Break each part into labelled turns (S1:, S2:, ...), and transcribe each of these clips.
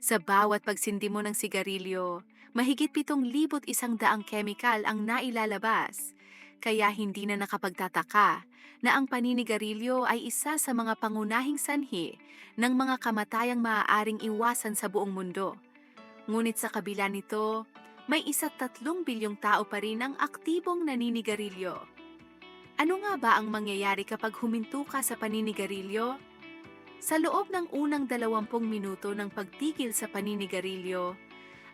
S1: Sa bawat pagsindi mo ng sigarilyo, mahigit 7,100 chemical ang nailalabas. Kaya hindi na nakapagtataka na ang paninigarilyo ay isa sa mga pangunahing sanhi ng mga kamatayang maaaring iwasan sa buong mundo. Ngunit sa kabila nito, may 1.3 bilyong tao pa rin ang aktibong naninigarilyo. Ano nga ba ang mangyayari kapag huminto ka sa paninigarilyo? Sa loob ng unang 20 minuto ng pagtigil sa paninigarilyo,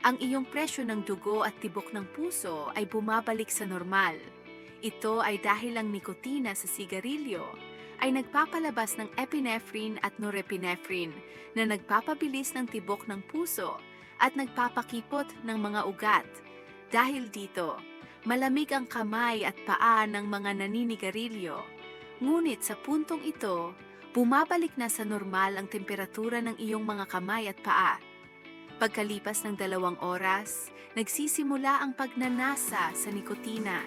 S1: ang iyong presyo ng dugo at tibok ng puso ay bumabalik sa normal. Ito ay dahil ang nikotina sa sigarilyo ay nagpapalabas ng epinephrine at norepinephrine na nagpapabilis ng tibok ng puso at nagpapakipot ng mga ugat. Dahil dito, malamig ang kamay at paa ng mga naninigarilyo. Ngunit sa puntong ito, bumabalik na sa normal ang temperatura ng iyong mga kamay at paa. Pagkalipas ng 2 oras, nagsisimula ang pagnanasa sa nikotina.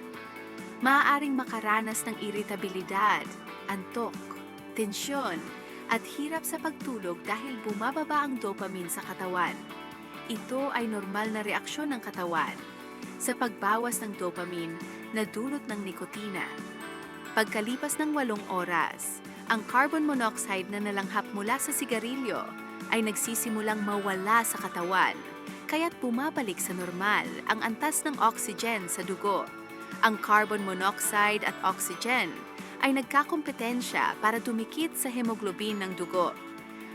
S1: Maaaring makaranas ng iritabilidad, antok, tensyon, at hirap sa pagtulog dahil bumababa ang dopamine sa katawan. Ito ay normal na reaksyon ng katawan sa pagbawas ng dopamine na dulot ng nikotina. Pagkalipas ng 8 oras, ang carbon monoxide na nalanghap mula sa sigarilyo ay nagsisimulang mawala sa katawan, kaya't bumabalik sa normal ang antas ng oxygen sa dugo. Ang carbon monoxide at oxygen ay nagkakompetensya para dumikit sa hemoglobin ng dugo.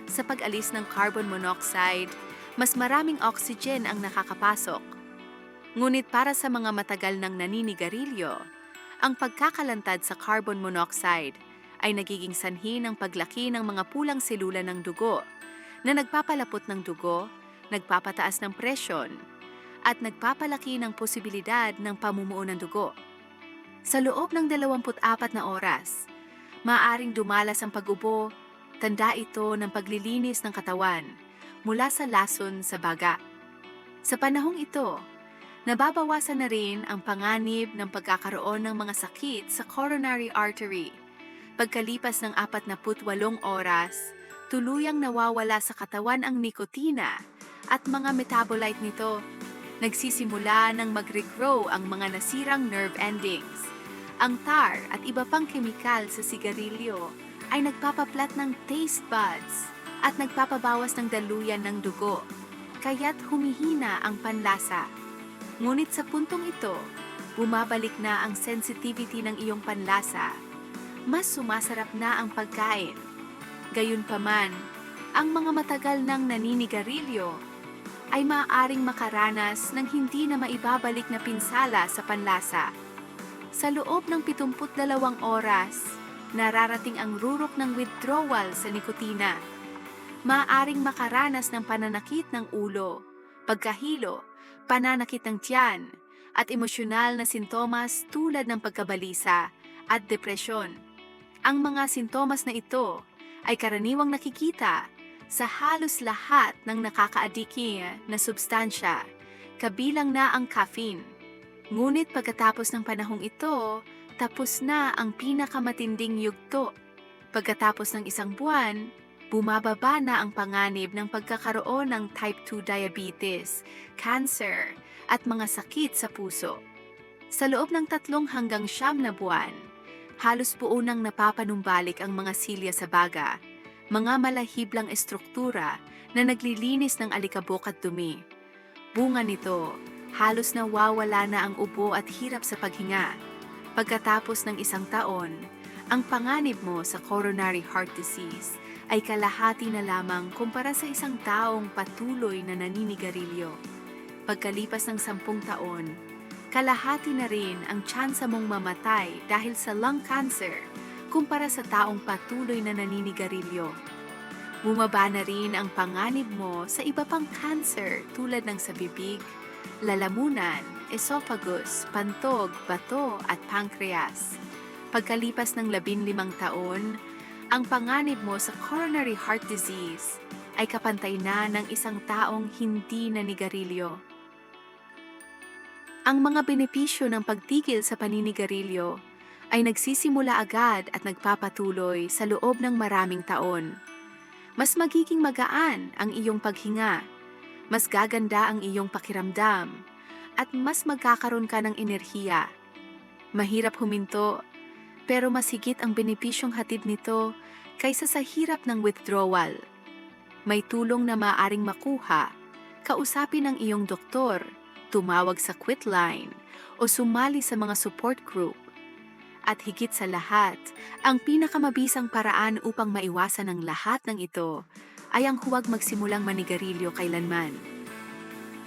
S1: Sa pag-alis ng carbon monoxide, mas maraming oxygen ang nakakapasok. Ngunit para sa mga matagal ng naninigarilyo, ang pagkakalantad sa carbon monoxide ay nagiging sanhi ng paglaki ng mga pulang selula ng dugo na nagpapalapot ng dugo, nagpapataas ng presyon, at nagpapalaki ng posibilidad ng pamumuo ng dugo. Sa loob ng 24 na oras, maaaring dumalas ang pag-ubo, tanda ito ng paglilinis ng katawan mula sa lason sa baga. Sa panahong ito, nababawasan na rin ang panganib ng pagkakaroon ng mga sakit sa coronary artery. Pagkalipas ng 48 oras, tuluyang nawawala sa katawan ang nikotina at mga metabolite nito. Nagsisimula ng mag-regrow ang mga nasirang nerve endings. Ang tar at iba pang kemikal sa sigarilyo ay nagpapaplat ng taste buds at nagpapabawas ng daluyan ng dugo, kaya't humihina ang panlasa. Ngunit sa puntong ito, bumabalik na ang sensitivity ng iyong panlasa. Mas sumasarap na ang pagkain. Gayunpaman, ang mga matagal ng naninigarilyo ay maaaring makaranas ng hindi na maibabalik na pinsala sa panlasa. Sa loob ng 72 oras, nararating ang rurok ng withdrawal sa nikotina. Maaaring makaranas ng pananakit ng ulo, pagkahilo, pananakit ng tiyan, at emosyonal na sintomas tulad ng pagkabalisa at depresyon. Ang mga sintomas na ito ay karaniwang nakikita sa halos lahat ng nakakaadiki na substansya, kabilang na ang caffeine. Ngunit pagkatapos ng panahong ito, tapos na ang pinakamatinding yugto. Pagkatapos ng 1 buwan, bumababa na ang panganib ng pagkakaroon ng type 2 diabetes, cancer, at mga sakit sa puso. Sa loob ng 3 hanggang 9 na buwan, halos buo nang napapanumbalik ang mga silya sa baga, mga malahiblang estruktura na naglilinis ng alikabok at dumi. Bunga nito, halos nawawala na ang ubo at hirap sa paghinga. Pagkatapos ng 1 taon, ang panganib mo sa coronary heart disease ay kalahati na lamang kumpara sa isang taong patuloy na naninigarilyo. Pagkalipas ng 10 taon, kalahati na rin ang tsansa mong mamatay dahil sa lung cancer kumpara sa taong patuloy na naninigarilyo. Bumaba na rin ang panganib mo sa iba pang cancer tulad ng sa bibig, lalamunan, esophagus, pantog, bato at pancreas. Pagkalipas ng 15 taon, ang panganib mo sa coronary heart disease ay kapantay na ng isang taong hindi nanigarilyo. Ang mga benepisyo ng pagtigil sa paninigarilyo ay nagsisimula agad at nagpapatuloy sa loob ng maraming taon. Mas magiging magaan ang iyong paghinga, mas gaganda ang iyong pakiramdam, at mas magkakaroon ka ng enerhiya. Mahirap huminto, pero mas higit ang benepisyong hatid nito kaysa sa hirap ng withdrawal. May tulong na maaaring makuha, kausapin ang iyong doktor, tumawag sa Quitline, o sumali sa mga support group. At higit sa lahat, ang pinakamabisang paraan upang maiwasan ang lahat ng ito ay ang huwag magsimulang manigarilyo kailanman.